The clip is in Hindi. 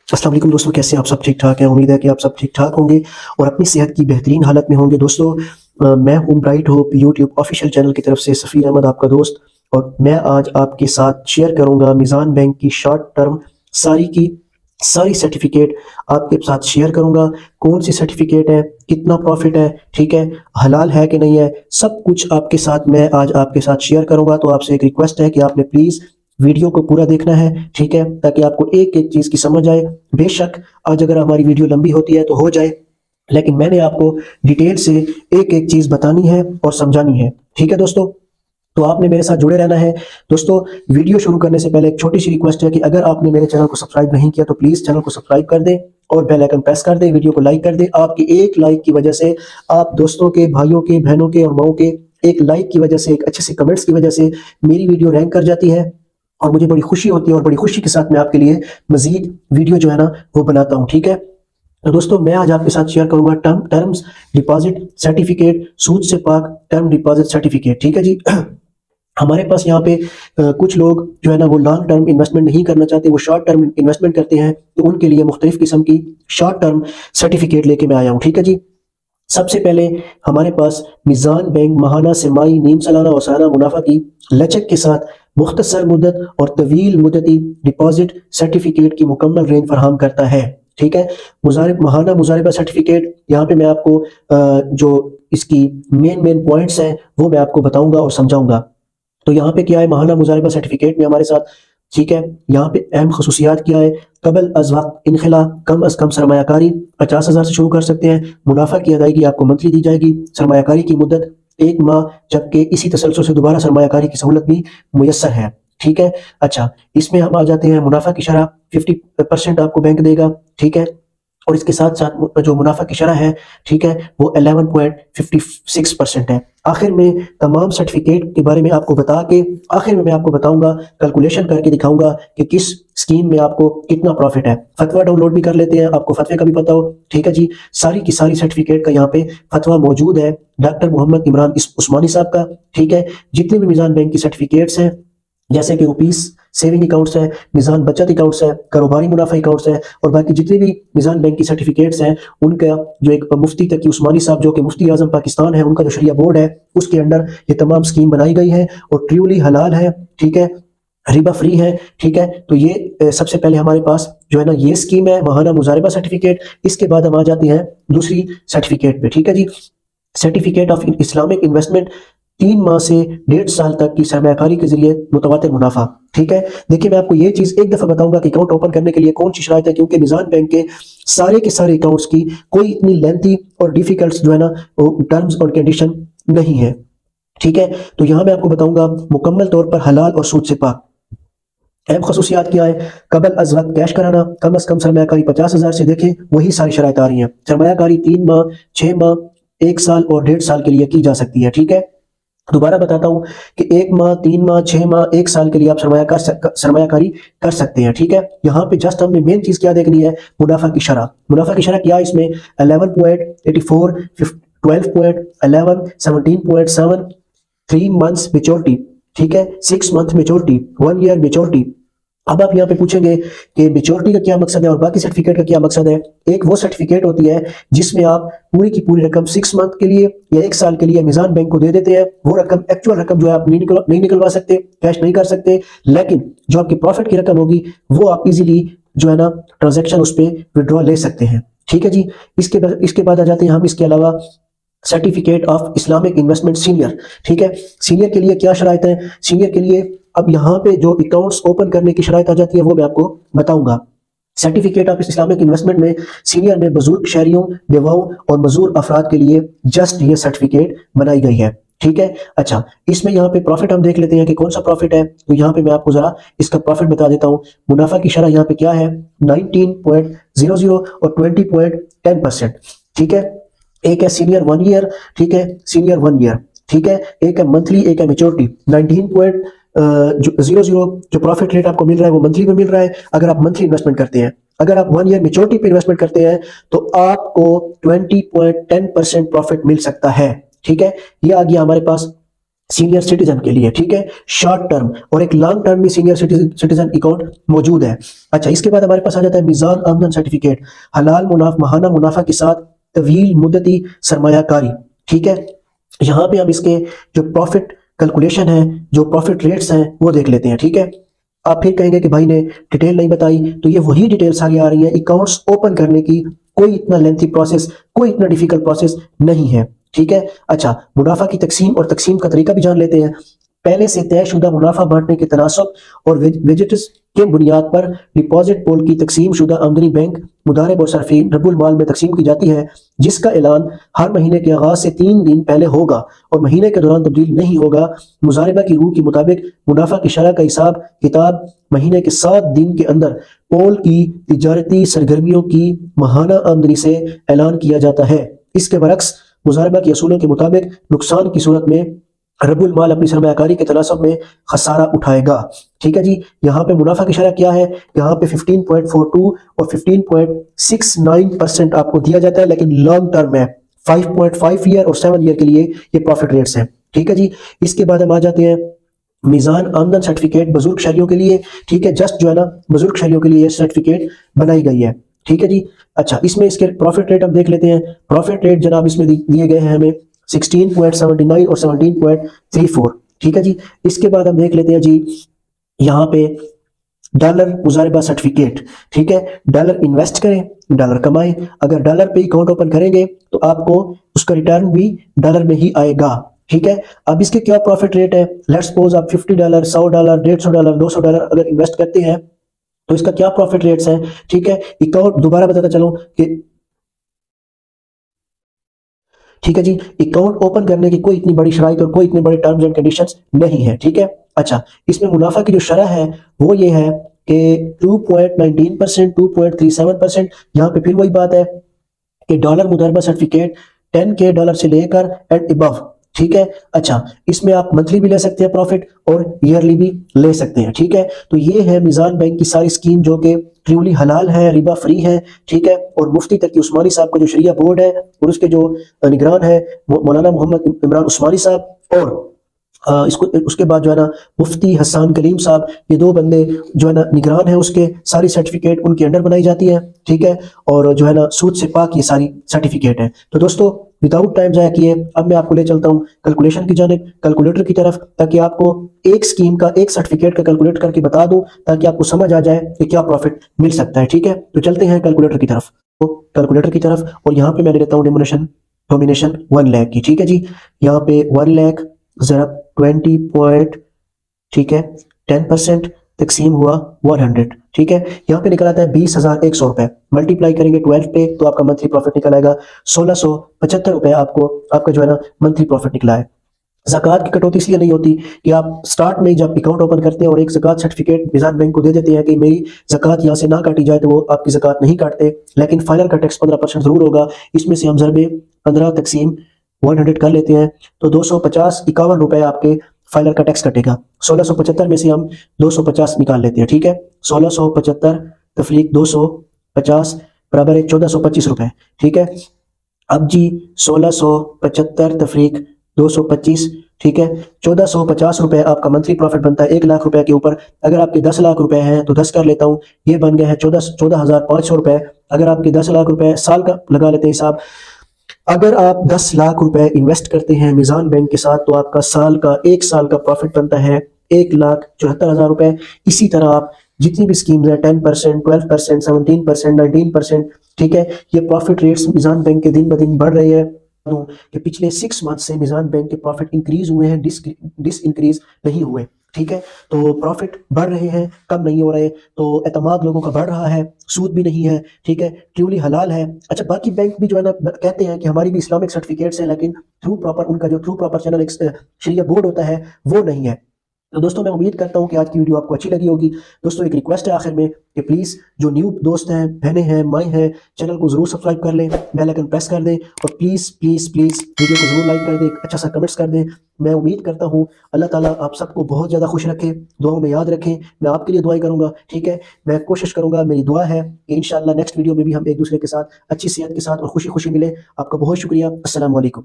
अस्सलाम वालेकुम दोस्तों, कैसे हैं आप? सब ठीक ठाक हैं। उम्मीद है कि आप सब ठीक ठाक होंगे और अपनी सेहत की बेहतरीन हालत में होंगे। दोस्तों, मैं हूं bright hope YouTube official channel की तरफ से सफ़ीर अहमद, आपका दोस्त। और मैं आज आपके साथ शेयर करूंगा मिज़ान बैंक की शॉर्ट टर्म सारी की सारी सर्टिफिकेट आपके साथ शेयर करूंगा। कौन सी सर्टिफिकेट है, कितना प्रॉफिट है, ठीक है, हलाल है कि नहीं है, सब कुछ आपके साथ मैं आज आपके साथ शेयर करूंगा। तो आपसे एक रिक्वेस्ट है कि आपने प्लीज़ वीडियो को पूरा देखना है, ठीक है, ताकि आपको एक एक चीज़ की समझ आए। बेशक आज अगर हमारी वीडियो लंबी होती है तो हो जाए, लेकिन मैंने आपको डिटेल से एक एक चीज़ बतानी है और समझानी है, ठीक है दोस्तों। तो आपने मेरे साथ जुड़े रहना है। दोस्तों, वीडियो शुरू करने से पहले एक छोटी सी रिक्वेस्ट है कि अगर आपने मेरे चैनल को सब्सक्राइब नहीं किया तो प्लीज़ चैनल को सब्सक्राइब कर दें और बेल आइकन प्रेस कर दें, वीडियो को लाइक कर दें। आपकी एक लाइक की वजह से, आप दोस्तों के, भाइयों के, बहनों के और माओं के एक लाइक की वजह से, एक अच्छे से कमेंट्स की वजह से मेरी वीडियो रैंक कर जाती है और मुझे बड़ी खुशी होती है और बड़ी खुशी के साथ मैं आपके लिए मजीद वीडियो जो है ना वो बनाता हूँ, ठीक है। तो दोस्तों, मैं आज आपके साथ शेयर करूंगा टर्म्स डिपॉजिट सर्टिफिकेट, सूद से पाक टर्म डिपॉजिट सर्टिफिकेट, ठीक है जी। हमारे पास यहाँ पे कुछ लोग जो है ना वो लॉन्ग टर्म इन्वेस्टमेंट नहीं करना चाहते, वो शॉर्ट टर्म इन्वेस्टमेंट करते हैं। तो उनके लिए मुख्तलिफ किस्म की शॉर्ट टर्म सर्टिफिकेट लेके मैं आया हूँ, ठीक है जी। सबसे पहले हमारे पास मिज़ान बैंक माहाना, सरमाई, नीम सालाना और सालाना मुनाफा की लचक के साथ मुख्तसर मुद्दत और तवील मुद्दती डिपॉजिट सर्टिफिकेट की मुकम्मल रेंज फराहम करता है, ठीक है। माहाना मुजारिबा सर्टिफिकेट, यहाँ पे मैं आपको जो इसकी मेन पॉइंट्स हैं वो मैं आपको बताऊंगा और समझाऊंगा। तो यहाँ पे क्या है, माहाना मुजारिबा सर्टिफिकेट में हमारे साथ, ठीक है, यहाँ पे अहम खसूसियात क्या है। कबल अज वक्त इनखला, कम अज कम सरमायाकारी 50,000 से शुरू कर सकते हैं। मुनाफा की अदायगी आपको मंथली दी जाएगी। सरमायाकारी की मुद्दत 1 माह, जबकि इसी तसलसल से दोबारा सरमायाकारी की सहूलत भी मुयस्सर है, ठीक है। अच्छा, इसमें हम आ जाते हैं मुनाफा की शरह 50% आपको बैंक देगा, ठीक है। और इसके साथ साथ जो मुनाफा की शरह है, ठीक है, वो 11.56% है। आखिर में तमाम सर्टिफिकेट के बारे में आपको बता के आखिर में मैं आपको बताऊंगा, कैलकुलेशन करके दिखाऊंगा कि किस स्कीम में आपको कितना प्रॉफिट है। फतवा डाउनलोड भी कर लेते हैं, आपको फतवे का भी पता हो, ठीक है जी। सारी की सारी सर्टिफिकेट का यहाँ पे फतवा मौजूद है डॉक्टर मोहम्मद इमरान उस्मानी साहब का, ठीक है। जितने भी मिज़ान बैंक की सर्टिफिकेट्स हैं, जैसे कि रुपीस सेविंग अकाउंट्स है, मिज़ान बचत अकाउंट्स है, कारोबारी मुनाफा अकाउंट्स है और बाकी जितने भी मिज़ान बैंक की सर्टिफिकेट्स हैं, उनका जो एक मुफ्ती तकी उस्मानी साहब जो कि मुफ्ती आजम पाकिस्तान है, उनका जो शरिया बोर्ड है उसके अंडर ये तमाम स्कीम बनाई गई है और ट्रूली हलाल है, ठीक है, रिबा फ्री है, ठीक है। तो ये सबसे पहले हमारे पास जो है ना ये स्कीम है माहाना मुजारिबा सर्टिफिकेट। इसके बाद हम आ जाते हैं दूसरी सर्टिफिकेट पे, ठीक है जी। सर्टिफिकेट ऑफ इस्लामिक इन्वेस्टमेंट, 3 माह से 1.5 साल तक की सरमायाकारी के जरिए मुतवातिर मुनाफा, ठीक है। देखिए, मैं आपको ये चीज एक दफा बताऊंगा कि अकाउंट ओपन करने के लिए कौन सी शराइत है, क्योंकि मिज़ान बैंक के सारे अकाउंट्स की कोई इतनी लेंथी और डिफिकल्ट जो है ना टर्म्स और कंडीशन नहीं है, ठीक है। तो यहां मैं आपको बताऊंगा मुकम्मल तौर पर हलाल और सूद से पाक। अहम खसूसियात क्या है, कबल अज वक्त कैश कराना, कम अज कम सरमायाकारी 50,000 से, देखें वही सारी शराइत आ रही हैं। सरमायाकारी 3 माह, 6 माह, 1 साल और 1.5 साल के लिए की जा सकती है, ठीक है। दोबारा बताता हूं कि 1 माह, 3 माह, 6 माह, 1 साल के लिए आप सरमायाकारी कर सकते हैं, ठीक है। यहाँ पे जस्ट हमने मेन चीज क्या देखनी है, मुनाफा की शरह। मुनाफा की शरह क्या है इसमें, 11.84, 12.11, 17.7, 3 मंथ्स मेच्योरिटी, ठीक है, 6 मंथ मेच्योरिटी, 1 ईयर मेच्योरिटी। अब आप यहाँ पे पूछेंगे कि मेच्योरिटी का क्या मकसद है और बाकी सर्टिफिकेट का क्या मकसद है। एक वो सर्टिफिकेट होती है जिसमें आप पूरी की पूरी रकम 6 मंथ के लिए या 1 साल के लिए मिज़ान बैंक को दे देते हैं। वो रकम, एक्चुअल रकम जो है आप नहीं निकलवा सकते, कैश नहीं कर सकते, लेकिन जो आपकी प्रॉफिट की रकम होगी वो आप इजीली जो है ना ट्रांजेक्शन उस पर विड्रॉ ले सकते हैं, ठीक है जी। इसके बाद आ जाते हैं हम इसके अलावा certificate of Islamic investment senior, ठीक है। सीनियर के लिए क्या शराइत है, सीनियर के लिए अब यहाँ पे जो अकाउंट्स ओपन करने की शराइत आ जाती है वो मैं आपको बताऊंगा। सर्टिफिकेट ऑफ इस्लामिक इन्वेस्टमेंट में सीनियर में बुजुर्ग शहरियों, बेवाओं और मजदूर अफराद के लिए जस्ट ये सर्टिफिकेट बनाई गई है, ठीक है। अच्छा, इसमें यहाँ पे प्रॉफिट हम देख लेते हैं कि कौन सा प्रॉफिट है। तो यहाँ पे मैं आपको जरा इसका प्रॉफिट बता देता हूँ। मुनाफा की शरह यहाँ पे क्या है, 19.00 और 20.10%, ठीक है। एक है सीनियर 1 ईयर, ठीक है, सीनियर 1 ईयर, ठीक है। एक है मंथली, एक है मेच्योरिटी। 19.00 जो प्रॉफिट रेट आपको मिल रहा है वो मंथली में मिल रहा है अगर आप मंथली इन्वेस्टमेंट करते हैं। अगर आप 1 ईयर मेच्योरिटी पे इन्वेस्टमेंट करते हैं तो आपको 20.10% प्रॉफिट मिल सकता है, ठीक है। ये आ गया हमारे पास सीनियर सिटीजन के लिए, ठीक है, शॉर्ट टर्म और एक लॉन्ग टर्म भी सीनियर सिटीजन अकाउंट मौजूद है। अच्छा, इसके बाद हमारे पास आ जाता है मीज़ान आमदन सर्टिफिकेट, हलाल माहाना मुनाफा के साथ तवील मुद्दती सरमायाकारी, ठीक है। यहाँ पे हम इसके जो प्रॉफिट कैलकुलेशन है, जो प्रॉफिट रेट्स हैं वो देख लेते हैं, ठीक है। आप फिर कहेंगे कि भाई ने डिटेल नहीं बताई, तो ये वही डिटेल्स आगे आ रही है। अकाउंट्स ओपन करने की कोई इतना लेंथी प्रोसेस, कोई इतना डिफिकल्ट प्रोसेस नहीं है, ठीक है। अच्छा, मुनाफा की तकसीम और तकसीम का तरीका भी जान लेते हैं। पहले से तयशुदा मुनाफा बांटने के तनासब और वेजिट्स के बुनियाद पर डिपॉजिट पोल की तकसीम शुदा आमदनी बैंक मुदारिब और सरफीन रब्बुल माल में तकसीम की जाती है, जिसका ऐलान हर महीने के आगाज से 3 दिन पहले होगा और महीने के दौरान तब्दील नहीं होगा। मुजारिबा की रूह के मुताबिक मुनाफा की शरह का हिसाब किताब महीने के 7 दिन के अंदर पोल की तिजारती सरगर्मियों की माहाना आमदनी से ऐलान किया जाता है। इसके बरक्स मुजारिबा के असूलों के मुताबिक नुकसान की सूरत में रब्बुल माल अपनी सरमायाकारी के तनासब में खसारा उठाएगा, ठीक है जी। यहाँ पे मुनाफा की शरह क्या है, यहाँ पे 15.42 और 15.69% आपको दिया जाता है, लेकिन लॉन्ग टर्म है 5.5 ईयर और 7 ईयर के लिए ये प्रॉफिट रेट्स हैं, ठीक है जी। इसके बाद हम आ जाते हैं मीज़ान आमदन सर्टिफिकेट बुजुर्ग शहरियों के लिए, ठीक है। जस्ट जो है ना बुजुर्ग शहरियों के लिए सर्टिफिकेट बनाई गई है, ठीक है जी। अच्छा, इसमें इसके प्रॉफिट रेट हम देख लेते हैं। प्रॉफिट रेट जनाब इसमें दिए गए हैं हमें 16.79 और 17.34, ठीक है जी। इसके बाद हम देख लेते हैं जी यहाँ पे डॉलर मुजारिबा सर्टिफिकेट, ठीक है। डॉलर इन्वेस्ट करें, डॉलर कमाएं। अगर डॉलर पे अकाउंट ओपन करेंगे तो आपको उसका रिटर्न भी डॉलर में ही आएगा, ठीक है। अब इसके क्या प्रॉफिट रेट है, लेट्स सपोज आप $50, $100, $150, $200 अगर इन्वेस्ट करते हैं तो इसका क्या प्रॉफिट रेट्स हैं, ठीक है। अकाउंट दोबारा बताता चलो कि ठीक है जी, अकाउंट ओपन करने की कोई इतनी बड़ी शराइत और कोई इतने बड़े टर्म्स एंड कंडीशंस नहीं है, ठीक है। अच्छा, इसमें मुनाफा की जो शरह है वो ये है कि 2.19%, 2.37%। यहाँ पे फिर वही बात है कि डॉलर मुदारबा सर्टिफिकेट $10K से लेकर एंड अबव, ठीक है। अच्छा, इसमें आप मंथली भी ले सकते हैं प्रॉफिट और ईयरली भी ले सकते हैं, ठीक है। तो ये है मीज़ान बैंक की सारी स्कीम जो कि ट्रूली हलाल है, रिबा फ्री है, ठीक है। और मुफ्ती तकी उस्मानी साहब का जो शरिया बोर्ड है और उसके जो निगरान है मौलाना मोहम्मद इमरान उस्मानी साहब, और इसको उसके बाद जो है ना मुफ्ती हसन कलीम साहब, ये 2 बंदे जो है ना निगरान है उसके, सारी सर्टिफिकेट उनके अंडर बनाई जाती है, ठीक है। और जो है ना सूद से पाक ये सारी सर्टिफिकेट है। तो दोस्तों विदाउट टाइम जाया किए अब मैं आपको ले चलता हूँ कैलकुलेशन की जानिब, कैलकुलेटर की तरफ, ताकि आपको एक स्कीम का, एक सर्टिफिकेट का कैलकुलेट करके बता दूं, ताकि आपको समझ आ जाए कि क्या प्रॉफिट मिल सकता है, ठीक है। तो चलते हैं कैलकुलेटर की तरफ, तो कैलकुलेटर की तरफ, और यहाँ पे मैं लेता हूँ डोमिनेशन 1 लाख की, ठीक है जी। यहाँ पे 1 लाख जरा 20 पॉइंट, ठीक है, 10% तकसीम हुआ 100, ठीक है। यहाँ पे निकल आता है 20,100 रुपए। मल्टीप्लाई करेंगे 12 पे तो आपका मंथली प्रॉफिट निकल आएगा 1675 रुपए। आपको आपका जो है ना मंथली प्रॉफिट निकला है। ज़कात की कटौती इसलिए नहीं होती कि आप स्टार्ट में जब अकाउंट ओपन करते हैं और एक ज़कात सर्टिफिकेट मीज़ान बैंक को दे देते हैं कि मेरी ज़कात यहाँ से ना काटी जाए, तो वो आपकी ज़कात नहीं काटते, लेकिन फाइनल का टैक्स 15% जरूर होगा। इसमें से हम ज़रबे 15 तकसीम 100 कर लेते हैं तो 251 रुपए आपके फाइनल का टैक्स कटेगा। 1675 में से हम 250 निकाल लेते हैं, ठीक है। 1675 तफरीक 250 बराबर है 1425 रुपए, ठीक है। अब जी 1675 तफरीक 225, ठीक है, 1450 रुपए आपका मंथली प्रॉफिट बनता है 1 लाख रुपए के ऊपर। अगर आपके 10 लाख रुपए हैं तो 10 कर लेता हूँ, ये बन गए हैं 14,500 रुपए। अगर आपके 10 लाख रुपए साल का लगा लेते हैं हिसाब, अगर आप 10 लाख रुपए इन्वेस्ट करते हैं मीज़ान बैंक के साथ तो आपका साल का 1 साल का प्रॉफिट बनता है 1,74,000 रुपए। इसी तरह आप जितनी भी स्कीम्स है 10%, 12%, 17%, 19%, ठीक है, ये प्रॉफिट रेट्स मीज़ान बैंक के दिन ब दिन बढ़ रहे हैं कि पिछले 6 मंथ से मीज़ान बैंक के प्रॉफिट इंक्रीज हुए हैं, डिस इंक्रीज नहीं हुए, ठीक है। तो प्रॉफिट बढ़ रहे हैं, कम नहीं हो रहे, तो एतमाद लोगों का बढ़ रहा है, सूद भी नहीं है, ठीक है, ट्रूली हलाल है। अच्छा, बाकी बैंक भी जो है ना कहते हैं कि हमारी भी इस्लामिक सर्टिफिकेट्स हैं, लेकिन थ्रू प्रॉपर उनका जो थ्रू प्रॉपर चैनल शरिया बोर्ड होता है वो नहीं है। तो दोस्तों मैं उम्मीद करता हूँ कि आज की वीडियो आपको अच्छी लगी होगी। दोस्तों एक रिक्वेस्ट है आखिर में कि प्लीज़ जो न्यू दोस्त हैं, बहनें हैं, माएँ हैं, चैनल को ज़रूर सब्सक्राइब कर लें, बेल आइकन प्रेस कर दें और प्लीज़ प्लीज़ प्लीज़ वीडियो को ज़रूर लाइक कर दें, अच्छा सा कमेंट्स कर दें। मैं उम्मीद करता हूँ अल्लाह ताला आप सबको बहुत ज़्यादा खुश रखे, दुआओं में याद रखें। मैं आपके लिए दुआई करूँगा, ठीक है। मैं कोशिश करूँगा, मेरी दुआ है कि इंशाअल्लाह नेक्स्ट वीडियो में भी हम एक दूसरे के साथ अच्छी सेहत के साथ और खुशी खुशी मिले। आपका बहुत शुक्रिया। अस्सलाम वालेकुम।